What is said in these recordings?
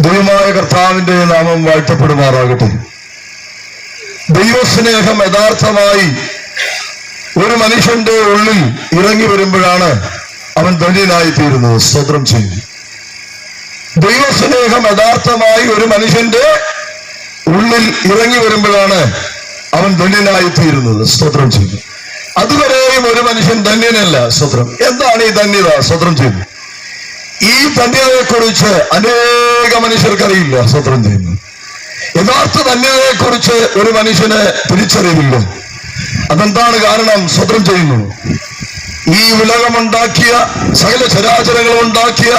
ദൈവമായ കർത്താവിന്റെ നാമം വാഴ്ത്തപ്പെടുമാറാകട്ടെ. ദൈവസ്നേഹം യഥാർത്ഥമായി ഒരു മനുഷ്യന്റെ ഉള്ളിൽ ഇറങ്ങി വരുമ്പോഴാണ് അവൻ ധന്യനായി തീരുന്നത്. സ്തോത്രം ചെയ്യും. ദൈവസ്നേഹം യഥാർത്ഥമായി ഒരു മനുഷ്യന്റെ ഉള്ളിൽ ഇറങ്ങി വരുമ്പോഴാണ് അവൻ ധന്യനായി തീരുന്നത്. സ്തോത്രം ചെയ്യും. അതുവരെയും ഒരു മനുഷ്യൻ ധന്യനല്ല. സ്തോത്രം. എന്താണ് ഈ ധന്യത? സ്തോത്രം ചെയ്യും. ഈ ധന്യതയെ കുറിച്ച് അനേക മനുഷ്യർക്കറിയില്ല. സ്തോത്രം ചെയ്യുന്നു. യഥാർത്ഥ ധന്യതയെ കുറിച്ച് ഒരു മനുഷ്യന് തിരിച്ചറിവില്ല. അതെന്താണ് കാരണം? സ്തോത്രം ചെയ്യുന്നു. ഈ ഉലകമുണ്ടാക്കിയ, സകല ചരാചരങ്ങളും ഉണ്ടാക്കിയ,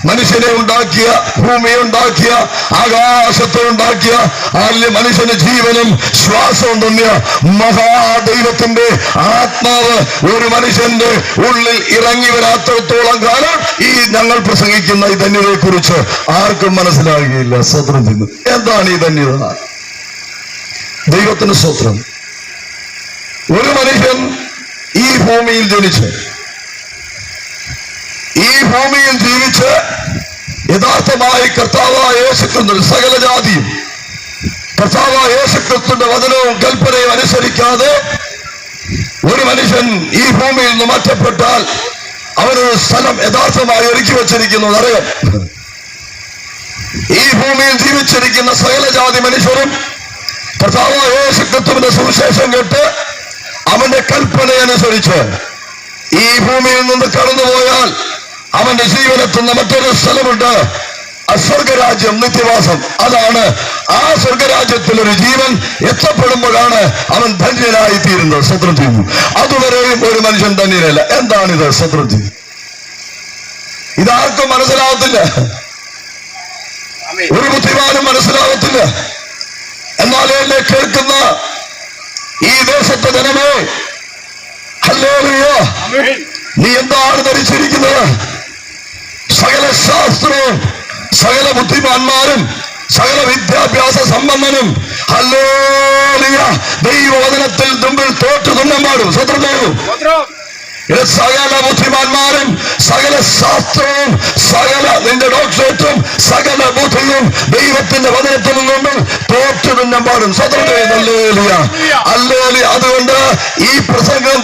മനുഷ്യനെ ഉണ്ടാക്കിയ, ഭൂമിയെ ഉണ്ടാക്കിയ, ആകാശത്തെ ഉണ്ടാക്കിയ, മനുഷ്യന് ജീവനും ശ്വാസവും തന്നിയ മഹാദൈവത്തിന്റെ ആത്മാവ് ഒരു മനുഷ്യന്റെ ഉള്ളിൽ ഇറങ്ങി വരാത്തത്തോളം കാലം ഈ ഞങ്ങൾ പ്രസംഗിക്കുന്ന ഈ ധന്യതയെ കുറിച്ച് ആർക്കും മനസ്സിലാകുകയില്ല. സ്തോത്രം ചെയ്യുന്നു. എന്താണ് ഈ ധന്യത? ദൈവത്തിന് സ്തോത്രം. ഒരു മനുഷ്യൻ ഈ ഭൂമിയിൽ ജനിച്ച്, ഈ ഭൂമിയിൽ ജീവിച്ച് യഥാർത്ഥമായി കർത്താവായ യേശുക്രിസ്തു, സകല ജാതിയും കർത്താവായ യേശുക്രിസ്തുവിന്റെ വചനവും കൽപ്പനയും അനുസരിക്കാതെ ഒരു മനുഷ്യൻ ഈ ഭൂമിയിൽ നിന്ന് മാറ്റപ്പെട്ടാൽ അവനൊരു സ്ഥലം യഥാർത്ഥമായി ഒരുക്കി വച്ചിരിക്കുന്നത് അറിയാം. ഈ ഭൂമിയിൽ ജീവിച്ചിരിക്കുന്ന സകല ജാതി മനുഷ്യരും കർത്താവായ യേശുക്രിസ്തുവിന്റെ സുവിശേഷം കേട്ട് അവന്റെ കൽപ്പനയനുസരിച്ച് ഈ ഭൂമിയിൽ നിന്ന് കടന്നുപോയാൽ അവന്റെ ജീവനെത്തുന്ന മറ്റൊരു സ്ഥലമുണ്ട്, സ്വർഗരാജ്യം, നിത്യവാസം. അതാണ് ആ സ്വർഗരാജ്യത്തിൽ ഒരു ജീവൻ എത്തപ്പെടുമ്പോഴാണ് അവൻ ധന്യനായി തീരുന്നത്. സ്തോത്രം ചെയ്യുന്നു. അതുവരെയും ഒരു മനുഷ്യൻ ധന്യനല്ല. എന്താണിത്? സ്തോത്രം ചെയ്യും. ഇതാർക്കും മനസ്സിലാവത്തില്ല, ഒരു ബുദ്ധിമാനും മനസ്സിലാവത്തില്ല. എന്നാലും എന്നെ കേൾക്കുന്ന ഈ ദേശത്തെ ജനമേ, ഹല്ലേലൂയ, നീ എന്താണ് ധരിച്ചിരിക്കുന്നത്? സകല ശാസ്ത്രവും സകല ബുദ്ധിമാന്മാരും സകല വിദ്യാഭ്യാസ സമ്പന്നനും ഹല്ലേലൂയ ദൈവവചനത്തിൽ മുമ്പിൽ തോറ്റു തുന്നമാടും. സ്വതന്ത്രം ചെയ്യും. സകല ബുദ്ധിമാന്മാരും സകല ശാസ്ത്രവും സകല നിന്റെ ഡോക്ടറേറ്റും സകല ബുദ്ധിയും ദൈവത്തിന്റെ വചനത്തിൽ നിന്നും തോറ്റു തുന്നമാടും. സ്വതന്ത്രം ചെയ്യുന്നല്ലേലിയ. അതുകൊണ്ട് ഈ പ്രസംഗം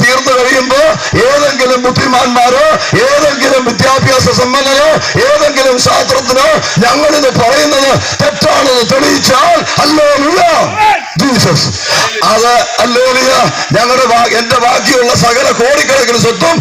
തീർന്നു കഴിയുമ്പോ ഏതെങ്കിലും ബുദ്ധിമാന്മാരോ ഏതെങ്കിലും വിദ്യാഭ്യാസ സമ്പന്നരോ ഏതെങ്കിലും ശാസ്ത്രത്തിനോ ഞങ്ങളിത് പറയുന്നത് തെറ്റാണെന്ന് തെളിയിച്ചാൽ ഹല്ലേലൂയ ജീസസ്, അത് ഹല്ലേലൂയ, ഞങ്ങളുടെ എന്റെ ബാക്കിയുള്ള സകല കോടിക്കണക്കിന് സ്വത്തും